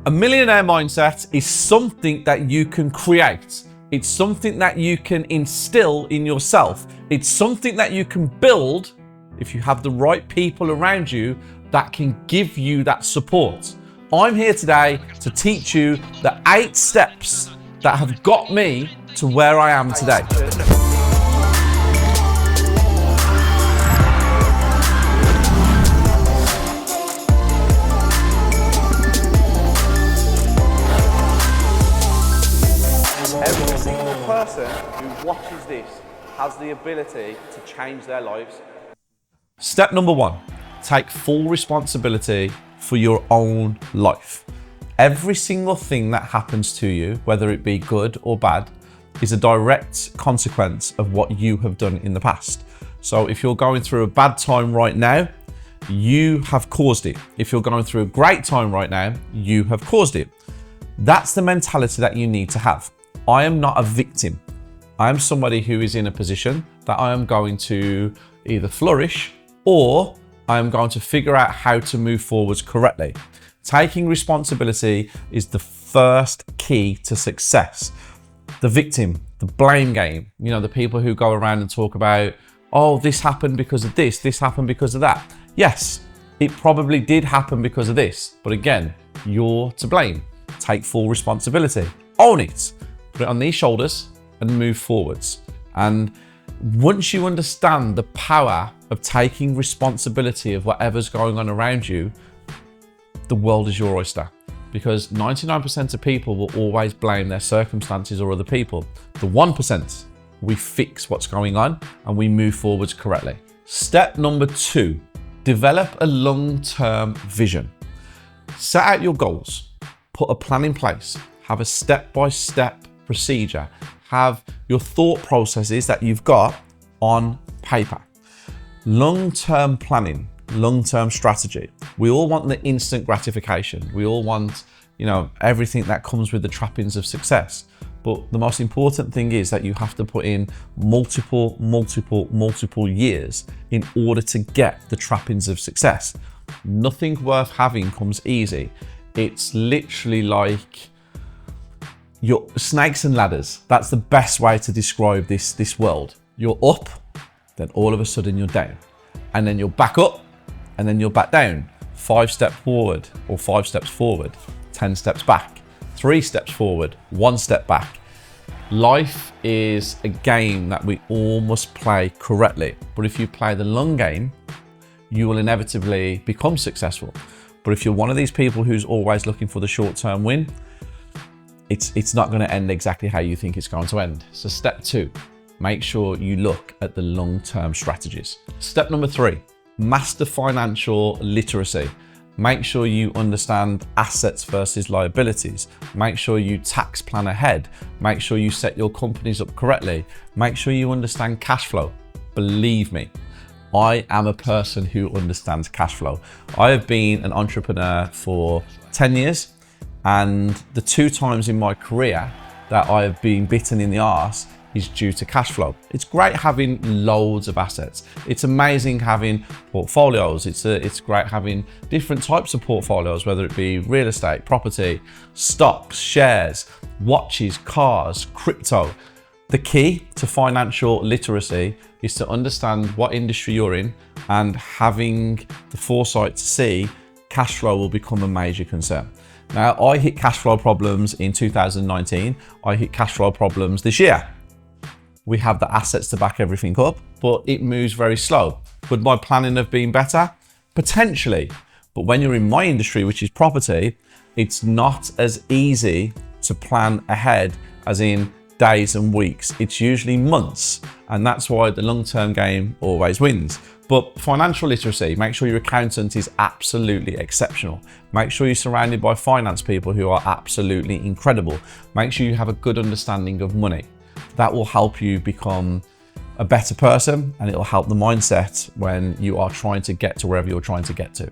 A millionaire mindset is something that you can create. It's something that you can instill in yourself. It's something that you can build if you have the right people around you that can give you that support. I'm here today to teach you the 8 steps that have got me to where I am today. Every single person who watches this has the ability to change their lives. Step number 1, take full responsibility for your own life. Every single thing that happens to you, whether it be good or bad, is a direct consequence of what you have done in the past. So if you're going through a bad time right now, you have caused it. If you're going through a great time right now, you have caused it. That's the mentality that you need to have. I am not a victim. I am somebody who is in a position that I am going to either flourish or I am going to figure out how to move forwards correctly. Taking responsibility is the first key to success. The victim, the blame game, the people who go around and talk about, oh, this happened because of this happened because of that. Yes, it probably did happen because of this, but again, you're to blame. Take full responsibility, own it, put it on these shoulders and move forwards. And once you understand the power of taking responsibility of whatever's going on around you, the world is your oyster, because 99% of people will always blame their circumstances or other people. The 1%, we fix what's going on and we move forwards correctly. Step number 2, develop a long-term vision. Set out your goals, put a plan in place, have a step-by-step procedure, have your thought processes that you've got on paper. Long-term planning, long-term strategy. We all want the instant gratification. We all want, everything that comes with the trappings of success. But the most important thing is that you have to put in multiple years in order to get the trappings of success. Nothing worth having comes easy. It's literally like your snakes and ladders. That's the best way to describe this world. You're up, then all of a sudden you're down. And then you're back up, and then you're back down. 5 steps forward or 5 steps forward, 10 steps back, 3 steps forward, 1 step back. Life is a game that we all must play correctly. But if you play the long game, you will inevitably become successful. But if you're one of these people who's always looking for the short-term win, it's not going to end exactly how you think it's going to end. So step 2, make sure you look at the long-term strategies. Step number 3, master financial literacy. Make sure you understand assets versus liabilities. Make sure you tax plan ahead. Make sure you set your companies up correctly. Make sure you understand cash flow. Believe me, I am a person who understands cash flow. I have been an entrepreneur for 10 years, and the 2 times in my career that I have been bitten in the arse is due to cash flow. It's great having loads of assets. It's amazing having portfolios. It's great having different types of portfolios, whether it be real estate, property, stocks, shares, watches, cars, crypto. The key to financial literacy is to understand what industry you're in, and having the foresight to see cash flow will become a major concern. Now, I hit cash flow problems in 2019. I hit cash flow problems this year. We have the assets to back everything up, but it moves very slow. Would my planning have been better? Potentially. But when you're in my industry, which is property, it's not as easy to plan ahead as in days and weeks. It's usually months, and that's why the long-term game always wins. But financial literacy, make sure your accountant is absolutely exceptional. Make sure you're surrounded by finance people who are absolutely incredible. Make sure you have a good understanding of money. That will help you become a better person, and it will help the mindset when you are trying to get to wherever you're trying to get to.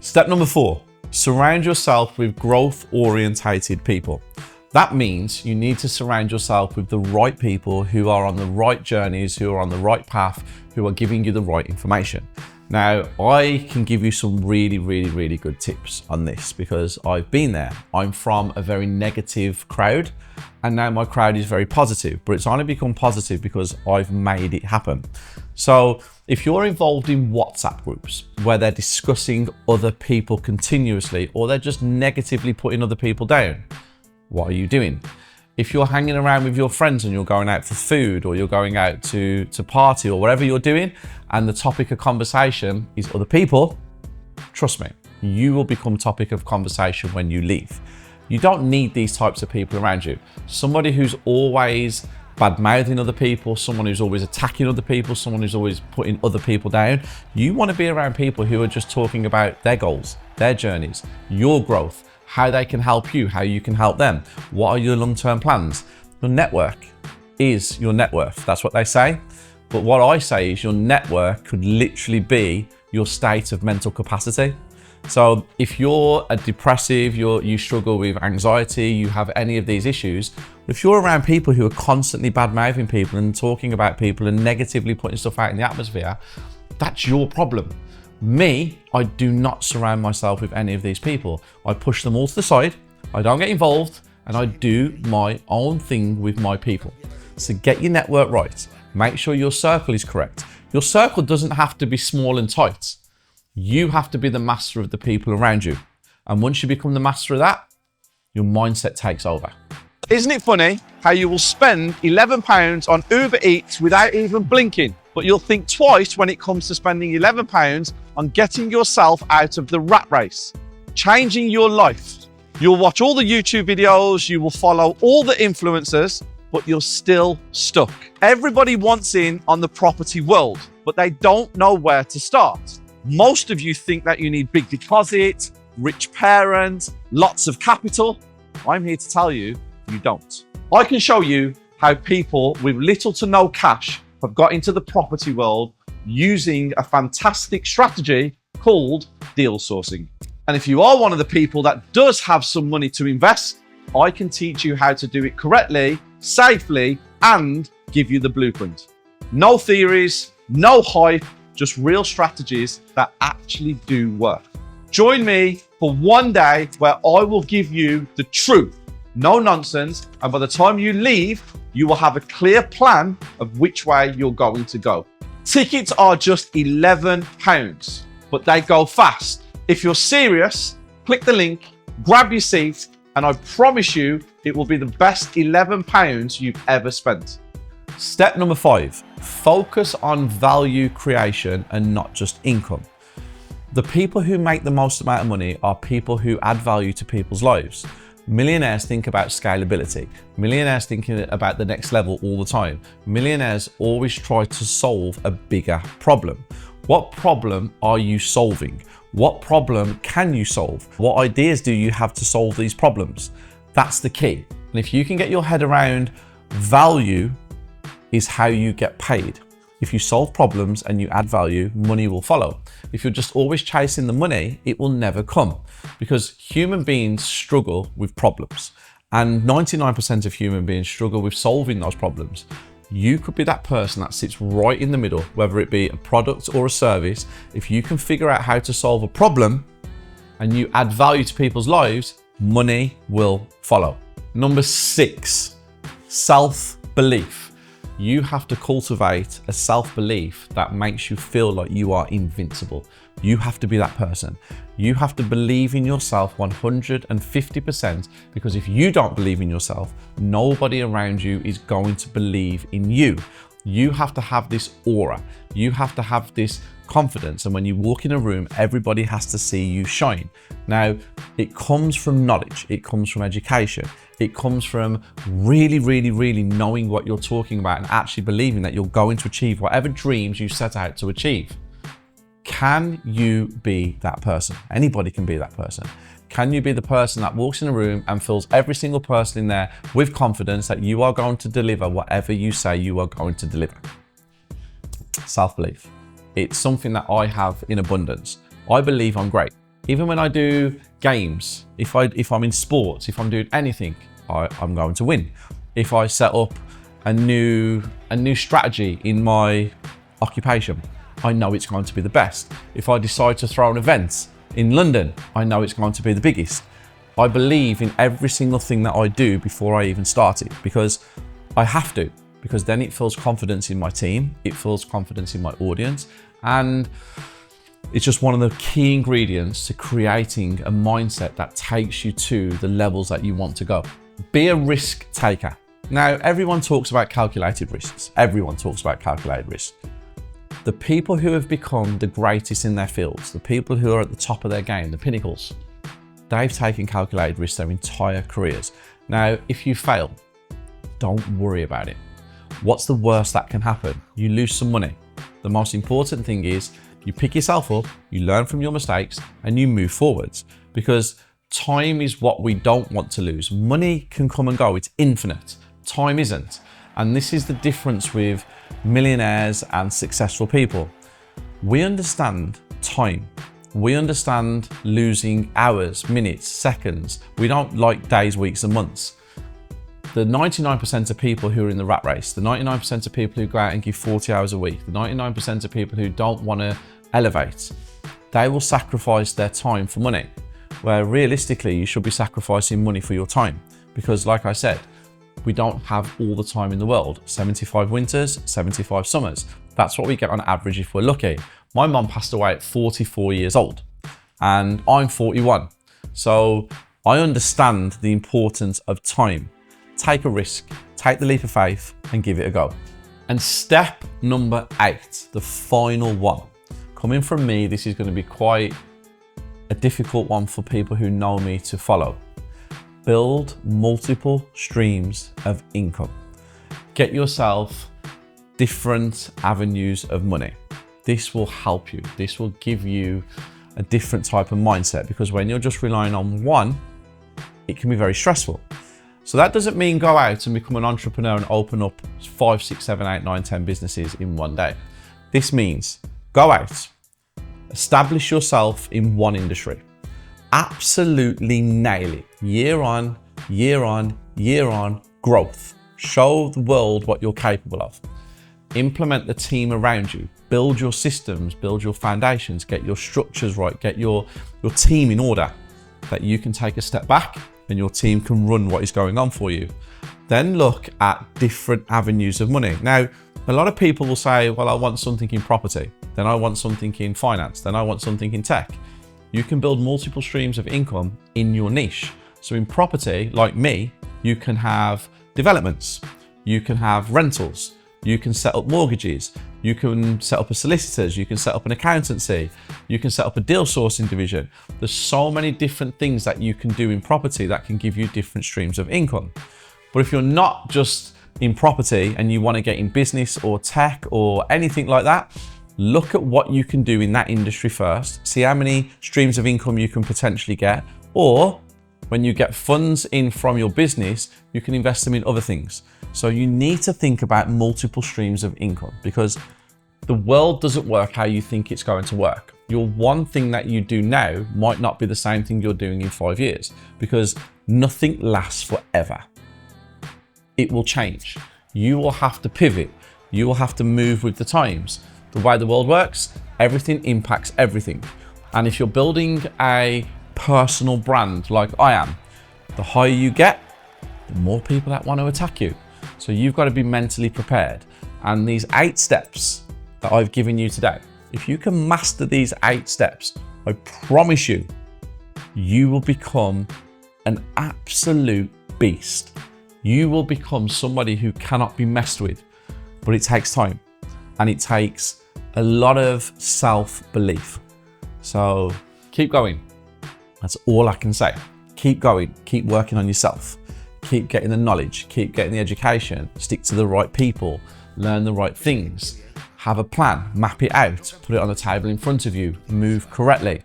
Step number 4, surround yourself with growth-orientated people. That means you need to surround yourself with the right people who are on the right journeys, who are on the right path, who are giving you the right information. Now, I can give you some really, really, really good tips on this because I've been there. I'm from a very negative crowd and now my crowd is very positive, but it's only become positive because I've made it happen. So if you're involved in WhatsApp groups where they're discussing other people continuously or they're just negatively putting other people down, what are you doing? If you're hanging around with your friends and you're going out for food or you're going out to party or whatever you're doing and the topic of conversation is other people, trust me, you will become topic of conversation when you leave. You don't need these types of people around you. Somebody who's always bad-mouthing other people, someone who's always attacking other people, someone who's always putting other people down. You want to be around people who are just talking about their goals, their journeys, your growth, how they can help you, how you can help them. What are your long-term plans? Your network is your net worth. That's what they say. But what I say is your network could literally be your state of mental capacity. So if you're a depressive, you struggle with anxiety, you have any of these issues, if you're around people who are constantly bad-mouthing people and talking about people and negatively putting stuff out in the atmosphere, that's your problem. Me, I do not surround myself with any of these people. I push them all to the side, I don't get involved, and I do my own thing with my people. So get your network right. Make sure your circle is correct. Your circle doesn't have to be small and tight. You have to be the master of the people around you. And once you become the master of that, your mindset takes over. Isn't it funny how you will spend £11 on Uber Eats without even blinking, but you'll think twice when it comes to spending £11 on getting yourself out of the rat race, changing your life. You'll watch all the YouTube videos, you will follow all the influencers, but you're still stuck. Everybody wants in on the property world, but they don't know where to start. Most of you think that you need big deposit, rich parents, lots of capital. I'm here to tell you, you don't. I can show you how people with little to no cash have got into the property world using a fantastic strategy called deal sourcing. And if you are one of the people that does have some money to invest, I can teach you how to do it correctly, safely, and give you the blueprint. No theories, no hype, just real strategies that actually do work. Join me for one day where I will give you the truth, no nonsense, and by the time you leave, you will have a clear plan of which way you're going to go. Tickets are just £11, but they go fast. If you're serious, click the link, grab your seat, and I promise you it will be the best £11 you've ever spent. Step number 5, focus on value creation and not just income. The people who make the most amount of money are people who add value to people's lives. Millionaires think about scalability. Millionaires thinking about the next level all the time. Millionaires always try to solve a bigger problem. What problem are you solving? What problem can you solve? What ideas do you have to solve these problems? That's the key. And if you can get your head around value is how you get paid. If you solve problems and you add value, money will follow. If you're just always chasing the money, it will never come because human beings struggle with problems and 99% of human beings struggle with solving those problems. You could be that person that sits right in the middle, whether it be a product or a service. If you can figure out how to solve a problem and you add value to people's lives, money will follow. Number 6, self-belief. You have to cultivate a self-belief that makes you feel like you are invincible. You have to be that person. You have to believe in yourself 150% because if you don't believe in yourself, nobody around you is going to believe in you. You have to have this aura. You have to have this confidence. And when you walk in a room, everybody has to see you shine. Now, it comes from knowledge. It comes from education. It comes from really, really, really knowing what you're talking about and actually believing that you're going to achieve whatever dreams you set out to achieve. Can you be that person? Anybody can be that person. Can you be the person that walks in a room and fills every single person in there with confidence that you are going to deliver whatever you say you are going to deliver? Self-belief. It's something that I have in abundance. I believe I'm great. Even when I do games, if I'm in sports, if I'm doing anything, I'm going to win. If I set up a new strategy in my occupation, I know it's going to be the best. If I decide to throw an event in London, I know it's going to be the biggest. I believe in every single thing that I do before I even start it, because I have to, because then it feels confidence in my team, it feels confidence in my audience, and it's just one of the key ingredients to creating a mindset that takes you to the levels that you want to go. Be a risk taker. Now, everyone talks about calculated risks. Everyone talks about calculated risks. The people who have become the greatest in their fields, the people who are at the top of their game, the pinnacles, they've taken calculated risks their entire careers. Now, if you fail, don't worry about it. What's the worst that can happen? You lose some money. The most important thing is you pick yourself up, you learn from your mistakes, and you move forwards, because time is what we don't want to lose. Money can come and go, it's infinite. Time isn't. And this is the difference with millionaires and successful people. We understand time. We understand losing hours, minutes, seconds. We don't like days, weeks, and months. The 99% of people who are in the rat race, the 99% of people who go out and give 40 hours a week, the 99% of people who don't want to elevate, they will sacrifice their time for money, where realistically you should be sacrificing money for your time, because like I said, we don't have all the time in the world. 75 winters, 75 summers. That's what we get on average if we're lucky. My mum passed away at 44 years old and I'm 41. So I understand the importance of time. Take a risk, take the leap of faith and give it a go. And step number 8, the final one. Coming from me, this is going to be quite a difficult one for people who know me to follow. Build multiple streams of income. Get yourself different avenues of money. This will help you. This will give you a different type of mindset, because when you're just relying on one, it can be very stressful. So that doesn't mean go out and become an entrepreneur and open up 5, 6, 7, 8, 9, 10 businesses in one day. This means go out, establish yourself in one industry. Absolutely nail it. Year on, year on, year on, growth. Show the world what you're capable of. Implement the team around you. Build your systems, build your foundations, get your structures right, get your team in order, that you can take a step back and your team can run what is going on for you. Then look at different avenues of money. Now, a lot of people will say, well, I want something in property, then I want something in finance, then I want something in tech. You can build multiple streams of income in your niche. So in property, like me, you can have developments, you can have rentals, you can set up mortgages, you can set up a solicitors, you can set up an accountancy, you can set up a deal sourcing division. There's so many different things that you can do in property that can give you different streams of income. But if you're not just in property and you want to get in business or tech or anything like that, look at what you can do in that industry first, see how many streams of income you can potentially get, or when you get funds in from your business, you can invest them in other things. So you need to think about multiple streams of income, because the world doesn't work how you think it's going to work. Your one thing that you do now might not be the same thing you're doing in 5 years, because nothing lasts forever. It will change. You will have to pivot. You will have to move with the times. The way the world works, everything impacts everything. And if you're building a personal brand like I am, the higher you get, the more people that want to attack you. So you've got to be mentally prepared. And these 8 steps that I've given you today, if you can master these 8 steps, I promise you, you will become an absolute beast. You will become somebody who cannot be messed with, but it takes time and it takes a lot of self-belief. So keep going. That's all I can say. Keep going, keep working on yourself, keep getting the knowledge, keep getting the education, stick to the right people, learn the right things, have a plan, map it out, put it on the table in front of you, move correctly.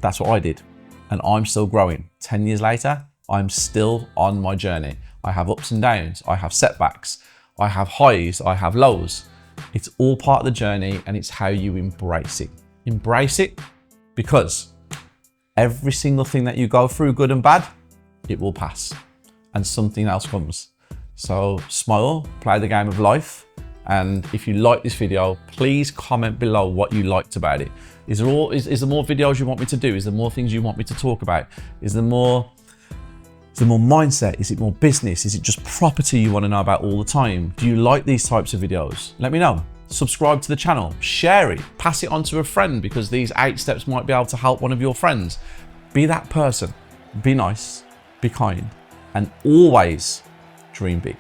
That's what I did. And I'm still growing. 10 years later, I'm still on my journey. I have ups and downs, I have setbacks, I have highs, I have lows. It's all part of the journey, and it's how you embrace it. Embrace it, because every single thing that you go through, good and bad, it will pass and something else comes. So smile, play the game of life, And if you like this video, please comment below what you liked about it. Is there more videos you want me to do? Is there more things you want me to talk about? Is there more mindset? Is it more business? Is it just property you want to know about all the time? Do you like these types of videos? Let me know. Subscribe to the channel, share it, pass it on to a friend, because these 8 steps might be able to help one of your friends. Be that person. Be nice, be kind, and always dream big.